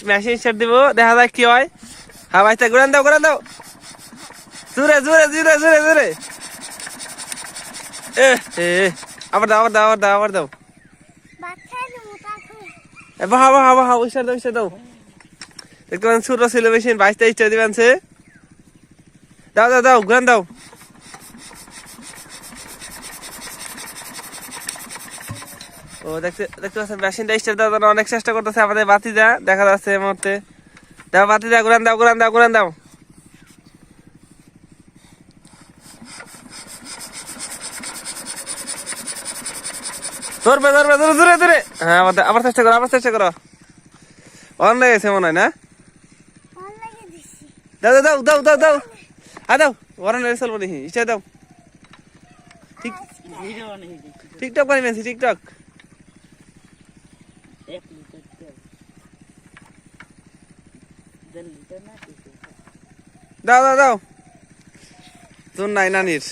Machine start দিব, দেখা যাক কি হয়। হ্যাঁ ভাই, ঘুরান দাও জোরে জোরে জোরে জোরে জোরে। আবার দাও আবার দাও আবার দাও আবার দাও। বাহা বাহা বাহা, ওইসা দাও। দেখতে পাচ্ছেন ছোট ছিল মেশিন, 22-23টা দিবেন সে। দাও দাও দাও, ঘুরান দাও। ও দেখতে পাচ্ছেন মেশিনটা স্টার্ট দেওয়ার জন্য অনেক চেষ্টা করতেছে আমাদের বাতিজা, দেখা যাচ্ছে এই মুহূর্তে। দাও বাতিজা, ঘুরান দাও ঘুরান দাও ঘুরান দাও। ধরবে ধরবে ধরে ধরে ধরে। হ্যাঁ আবার চেষ্টা করো অন লেগেছে মনে হয় না। দাও দাও দাও দাও দাও দাও, ওরান চলবো দেখি, ইচ্ছা দাও। ঠিক টিকটক বানি মেনছি, টিকটক। দাও দাও দাও, তোর নাই নানির